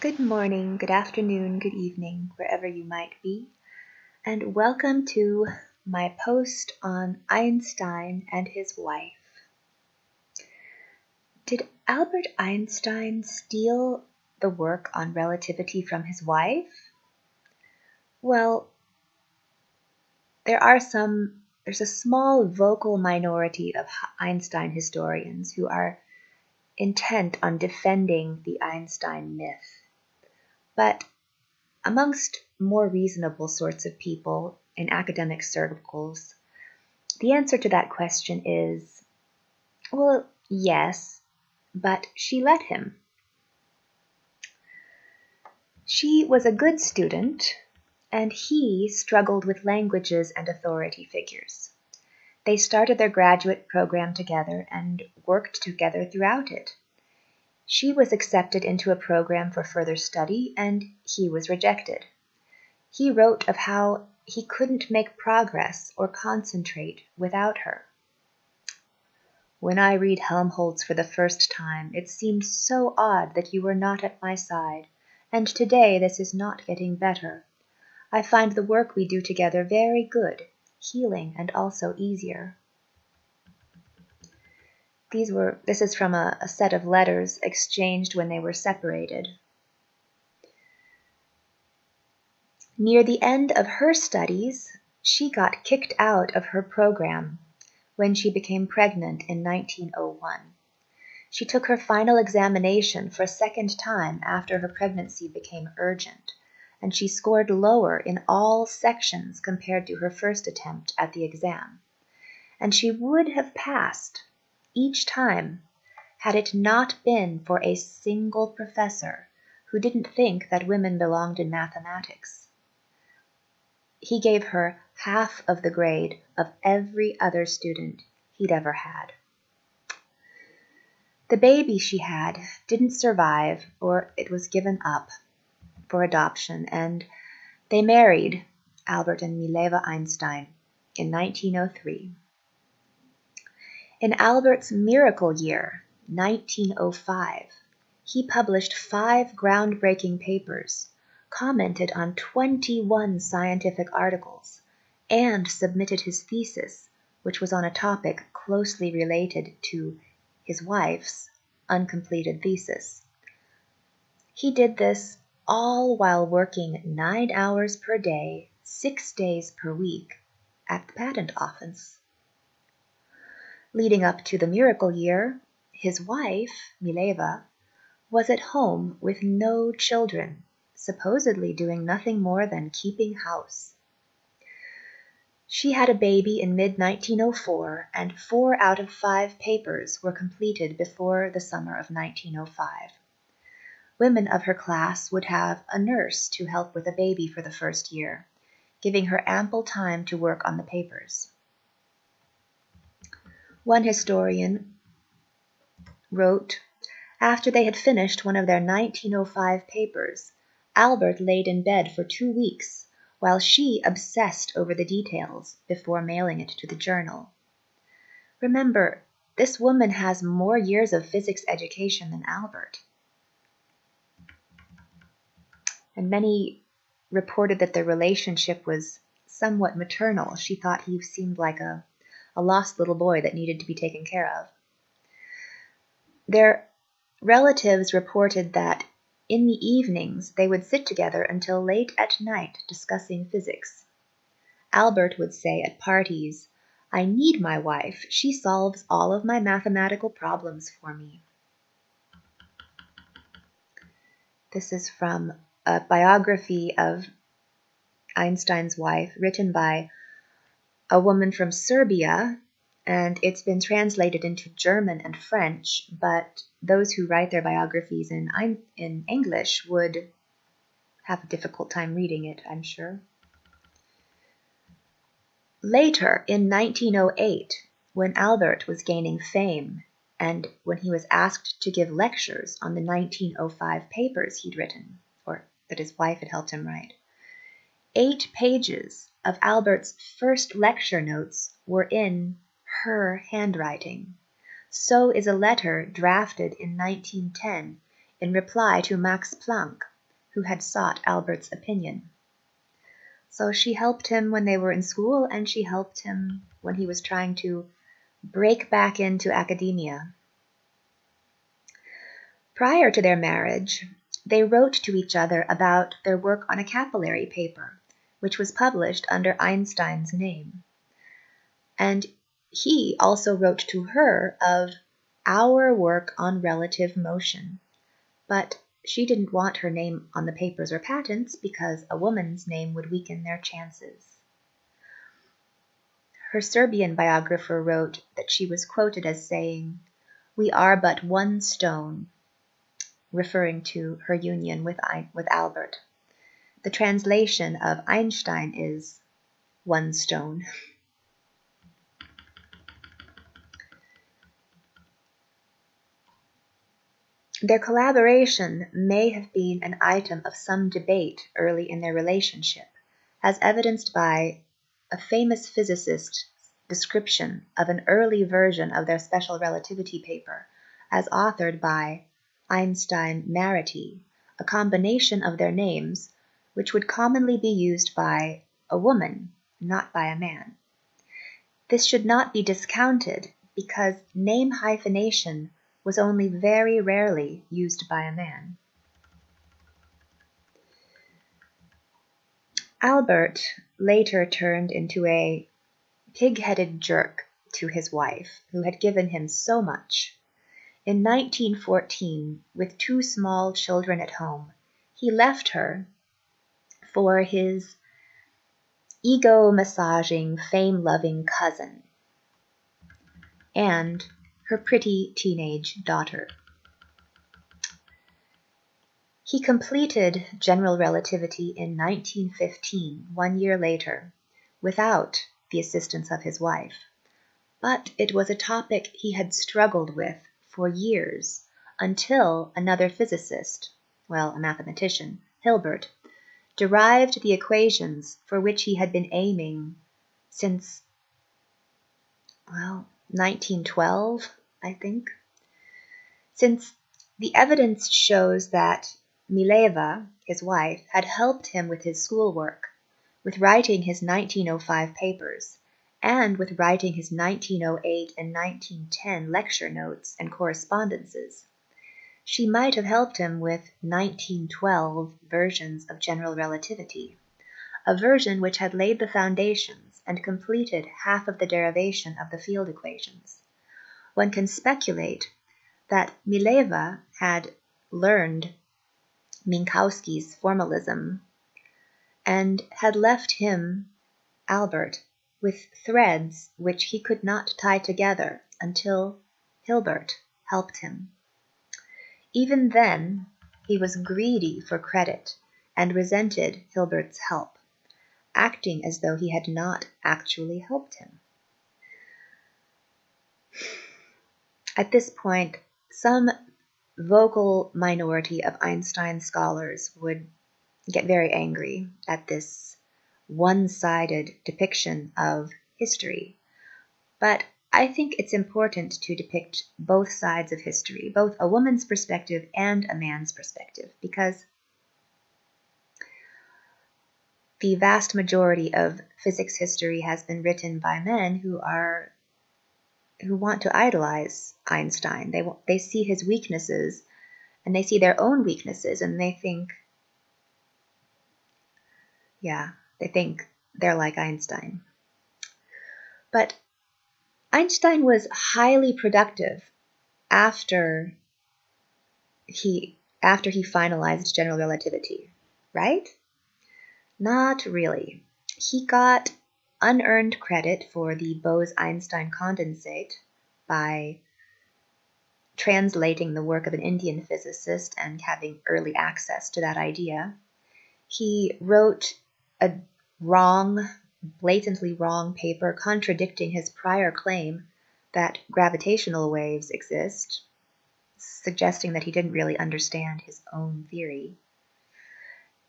Good morning, good afternoon, good evening, wherever you might be, and welcome to my post on Einstein and his wife. Did Albert Einstein steal the work on relativity from his wife? Well, there's a small vocal minority of Einstein historians who are intent on defending the Einstein myth. But amongst more reasonable sorts of people in academic circles, the answer to that question is, well, yes, but she let him. She was a good student, and he struggled with languages and authority figures. They started their graduate program together and worked together throughout it. She was accepted into a program for further study, and he was rejected. He wrote of how he couldn't make progress or concentrate without her. When I read Helmholtz for the first time, it seemed so odd that you were not at my side, and today this is not getting better. I find the work we do together very good, healing, and also easier. This is from a set of letters exchanged when they were separated. Near the end of her studies, she got kicked out of her program when she became pregnant in 1901. She took her final examination for a second time after her pregnancy became urgent, and she scored lower in all sections compared to her first attempt at the exam. And she would have passed each time had it not been for a single professor who didn't think that women belonged in mathematics. He gave her half of the grade of every other student he'd ever had. The baby she had didn't survive, or it was given up for adoption, and they married, Albert and Mileva Einstein, in 1903. In Albert's miracle year, 1905, he published 5 groundbreaking papers, commented on 21 scientific articles, and submitted his thesis, which was on a topic closely related to his wife's uncompleted thesis. He did this all while working 9 hours per day, 6 days per week at the patent office. Leading up to the miracle year, his wife, Mileva, was at home with no children, supposedly doing nothing more than keeping house. She had a baby in mid-1904, and 4 out of 5 papers were completed before the summer of 1905. Women of her class would have a nurse to help with a baby for the first year, giving her ample time to work on the papers. One historian wrote, after they had finished one of their 1905 papers, Albert laid in bed for 2 weeks, while she obsessed over the details before mailing it to the journal. Remember, this woman has more years of physics education than Albert. And many reported that their relationship was somewhat maternal. She thought he seemed like a lost little boy that needed to be taken care of. Their relatives reported that in the evenings they would sit together until late at night discussing physics. Albert would say at parties, "I need my wife. She solves all of my mathematical problems for me." This is from a biography of Einstein's wife written by a woman from Serbia, and it's been translated into German and French, but those who write their biographies in English would have a difficult time reading it, I'm sure. Later, in 1908, when Albert was gaining fame, and when he was asked to give lectures on the 1905 papers he'd written, or that his wife had helped him write, 8 pages of Albert's first lecture notes were in her handwriting. So is a letter drafted in 1910 in reply to Max Planck who had sought Albert's opinion. So she helped him when they were in school, and she helped him when he was trying to break back into academia. Prior to their marriage, they wrote to each other about their work on a capillary paper, which was published under Einstein's name. And he also wrote to her of our work on relative motion. But she didn't want her name on the papers or patents because a woman's name would weaken their chances. Her Serbian biographer wrote that she was quoted as saying, "We are but one stone," referring to her union with Albert. The translation of Einstein is one stone. Their collaboration may have been an item of some debate early in their relationship, as evidenced by a famous physicist's description of an early version of their special relativity paper, as authored by Einstein-Marity, a combination of their names, which would commonly be used by a woman, not by a man. This should not be discounted because name hyphenation was only very rarely used by a man. Albert later turned into a pig-headed jerk to his wife, who had given him so much. In 1914, with 2 small children at home, he left her for his ego-massaging, fame-loving cousin and her pretty teenage daughter. He completed general relativity in 1915, 1 year later, without the assistance of his wife. But it was a topic he had struggled with for years, until another physicist, a mathematician, Hilbert, derived the equations for which he had been aiming since, 1912, I think. Since the evidence shows that Mileva, his wife, had helped him with his schoolwork, with writing his 1905 papers, and with writing his 1908 and 1910 lecture notes and correspondences. She might have helped him with 1912 versions of general relativity, a version which had laid the foundations and completed half of the derivation of the field equations. One can speculate that Mileva had learned Minkowski's formalism and had left him, Albert, with threads which he could not tie together until Hilbert helped him. Even then, he was greedy for credit and resented Hilbert's help, acting as though he had not actually helped him. At this point, some vocal minority of Einstein scholars would get very angry at this one-sided depiction of history. But I think it's important to depict both sides of history, both a woman's perspective and a man's perspective, because the vast majority of physics history has been written by men who want to idolize Einstein. They see his weaknesses, and they see their own weaknesses, and they think they're like Einstein. But Einstein was highly productive after he finalized general relativity, right? Not really. He got unearned credit for the Bose-Einstein condensate by translating the work of an Indian physicist and having early access to that idea. He wrote a blatantly wrong paper contradicting his prior claim that gravitational waves exist, suggesting that he didn't really understand his own theory.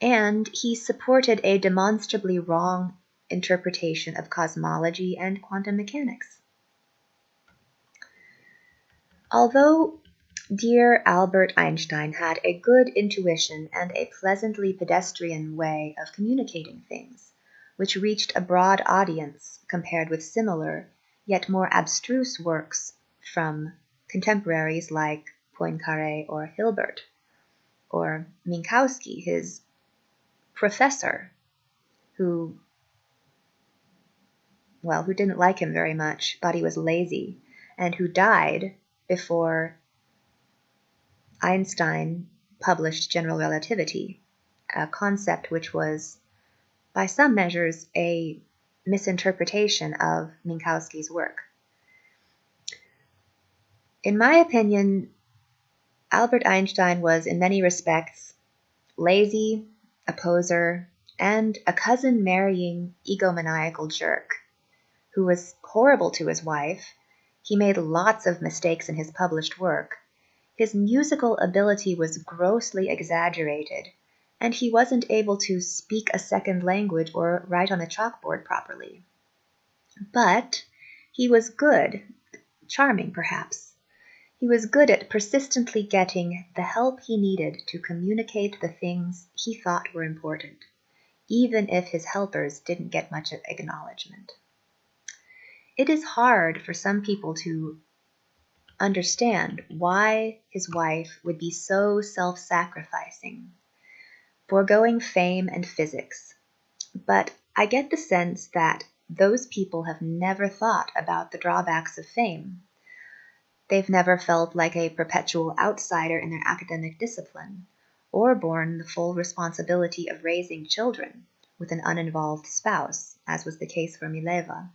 And he supported a demonstrably wrong interpretation of cosmology and quantum mechanics. Although Dear Albert Einstein had a good intuition and a pleasantly pedestrian way of communicating things, which reached a broad audience compared with similar, yet more abstruse works from contemporaries like Poincaré or Hilbert, or Minkowski, his professor, who didn't like him very much, thought he was lazy, and who died before Einstein published general relativity, a concept which was, by some measures, a misinterpretation of Minkowski's work. In my opinion, Albert Einstein was in many respects lazy, a poser, and a cousin-marrying egomaniacal jerk who was horrible to his wife. He made lots of mistakes in his published work. His musical ability was grossly exaggerated, and he wasn't able to speak a second language or write on a chalkboard properly. But he was good, charming perhaps. He was good at persistently getting the help he needed to communicate the things he thought were important, even if his helpers didn't get much acknowledgement. It is hard for some people to understand why his wife would be so self-sacrificing, foregoing fame and physics. But I get the sense that those people have never thought about the drawbacks of fame. They've never felt like a perpetual outsider in their academic discipline, or borne the full responsibility of raising children with an uninvolved spouse, as was the case for Mileva.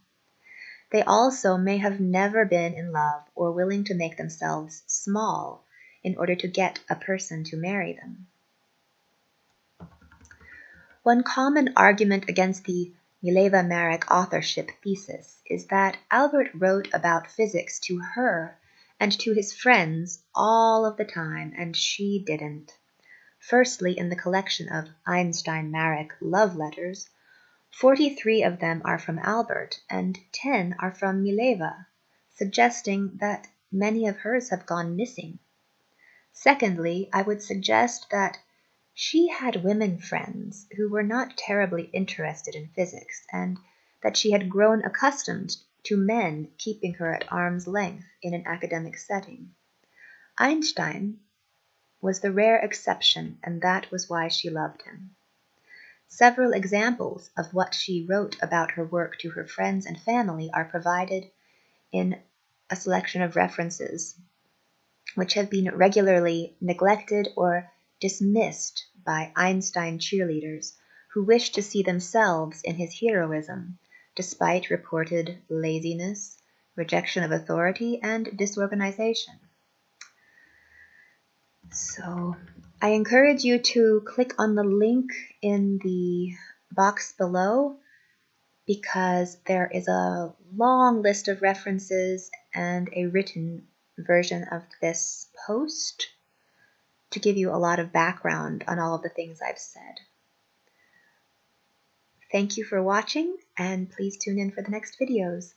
They also may have never been in love or willing to make themselves small in order to get a person to marry them. One common argument against the Mileva-Marek authorship thesis is that Albert wrote about physics to her and to his friends all of the time, and she didn't. Firstly, in the collection of Einstein-Marek love letters, 43 of them are from Albert and 10 are from Mileva, suggesting that many of hers have gone missing. Secondly, I would suggest that she had women friends who were not terribly interested in physics, and that she had grown accustomed to men keeping her at arm's length in an academic setting. Einstein was the rare exception, and that was why she loved him. Several examples of what she wrote about her work to her friends and family are provided in a selection of references, which have been regularly neglected or dismissed by Einstein cheerleaders who wish to see themselves in his heroism, despite reported laziness, rejection of authority, and disorganization. So I encourage you to click on the link in the box below, because there is a long list of references and a written version of this post to give you a lot of background on all of the things I've said. Thank you for watching, and please tune in for the next videos.